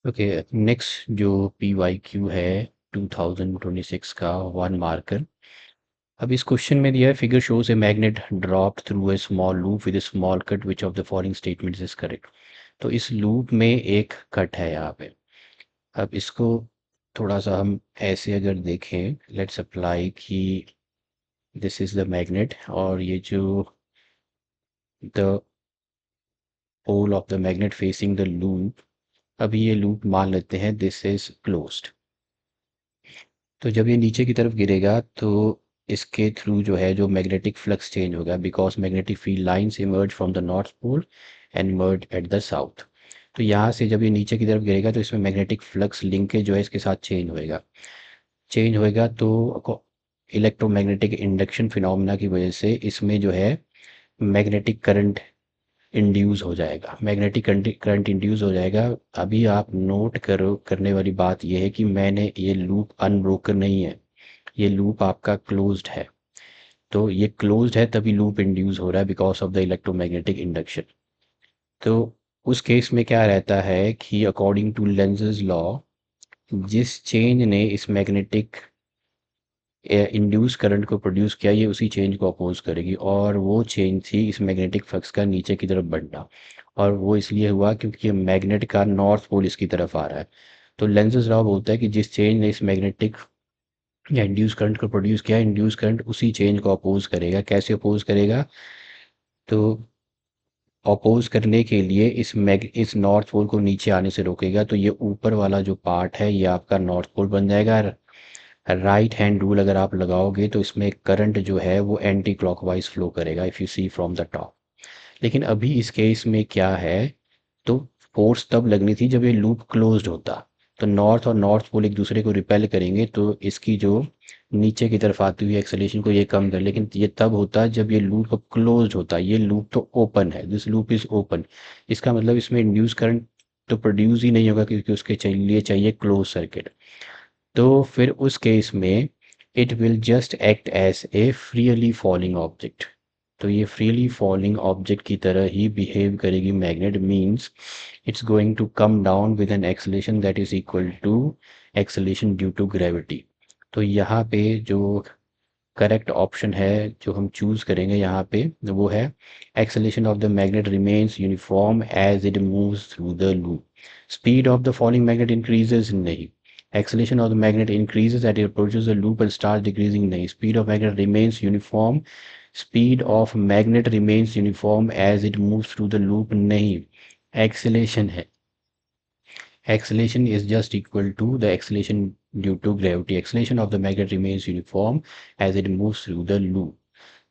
Okay, next जो P Y Q है 2026 का 1 मार्कर। अब इस क्वेश्चन में दिया है figure shows a magnet drop through a small loop with A small cut which of the following statements is correct. तो इस लूप में एक कट है यहाँ पे। अब इसको थोड़ा सा हम ऐसे अगर देखें, लेट्स अप्लाई कि दिस इज द मैग्नेट और ये जो the pole of the magnet facing the loop. अभी ये लूप मान लेते हैं दिस इज क्लोज्ड। तो जब ये नीचे की तरफ गिरेगा तो इसके थ्रू जो है जो मैग्नेटिक फ्लक्स चेंज होगा, because magnetic field lines emerge from the north pole and emerge at the south. तो यहाँ से जब ये नीचे की तरफ गिरेगा तो इसमें मैग्नेटिक फ्लक्स लिंकेज जो है इसके साथ चेंज होएगा तो इलेक्ट्रोमैग्नेटिक इंडक्शन फिनोमेना की वजह से इसमें जो है मैग्नेटिक करंट इंड्यूस हो जाएगा, मैग्नेटिक करंट इंड्यूस हो जाएगा। अभी आप नोट करो, करने वाली बात यह है कि मैंने ये लूप अनब्रोकन नहीं है, ये लूप आपका क्लोज्ड है। तो ये क्लोज्ड है तभी लूप इंड्यूस हो रहा है because of the electromagnetic induction. तो उस केस में क्या रहता है कि अकॉर्डिंग टू लेंज़es लॉ, जिस चेंज ने इस मैग्नेटिक इंड्यूस करंट को प्रोड्यूस किया ये उसी चेंज को अपोज करेगी, और वो चेंज थी इस मैग्नेटिक फ्लक्स का नीचे की तरफ बढ़ना। और वो इसलिए हुआ क्योंकि मैग्नेट का नॉर्थ पोल इसकी तरफ आ रहा है। तो लेंज़es लॉ बोलता है कि जिस चेंज ने इस मैग्नेटिक या इंड्यूस करंट को प्रोड्यूस किया, इंड्यूस करंट उसी चेंज को अपोज करेगा। कैसे अपोज करेगा? तो अपोज करने के लिए इस नॉर्थ पोल को नीचे आने से रोकेगा। तो ये ऊपर वाला जो पार्ट है ये आपका नॉर्थ पोल बन जाएगा। राइट हैंड रूल अगर आप लगाओगे तो इसमें करंट जो है वो एंटी क्लॉकवाइज फ्लो करेगा if you see from the top. लेकिन अभी इस केस में क्या है, तो फोर्स तब लगनी थी जब ये लूप क्लोज्ड होता। तो नॉर्थ और नॉर्थ पोल एक दूसरे को रिपेल करेंगे तो इसकी जो नीचे की तरफ आती हुई एक्सेलेरेशन को ये कम कर, लेकिन ये तब होता जब ये लूप अब क्लोज्ड होता। ये लूप तो ओपन है, दिस लूप इज ओपन। इसका मतलब इसमें इंड्यूस करंट तो प्रोड्यूस ही नहीं होगा क्योंकि उसके लिए चाहिए क्लोज सर्किट। तो फिर उस केस में it will just act as a freely falling object. तो ये फ्रीली फॉलिंग ऑब्जेक्ट की तरह ही बिहेव करेगी magnet, means it's going to come down with an acceleration that is equal to acceleration due to gravity. तो यहाँ पे जो करेक्ट ऑप्शन है जो हम चूज करेंगे यहाँ पे वो है acceleration of the magnet remains uniform as it moves through the loop. Speed of the falling magnet increases नहीं, acceleration of the magnet increases as it approaches the loop and starts decreasing नहीं, speed of magnet remains uniform, speed of magnet remains uniform as it moves through the loop नहीं, acceleration है। acceleration is just equal to the acceleration due to gravity, acceleration of the magnet remains uniform as it moves through the loop।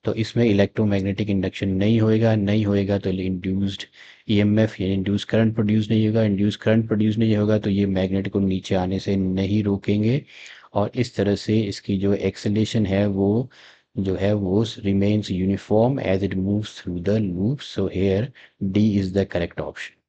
तो इसमें electromagnetic induction नहीं होएगा तो induced EMF या induce current produce नहीं होगा, इंड्यूस करंट प्रोड्यूस नहीं होगा तो ये मैग्नेट को नीचे आने से नहीं रोकेंगे। और इस तरह से इसकी जो एक्सेलेरेशन है वो जो है वो remains uniform as it moves through the loop. So here D is the correct option.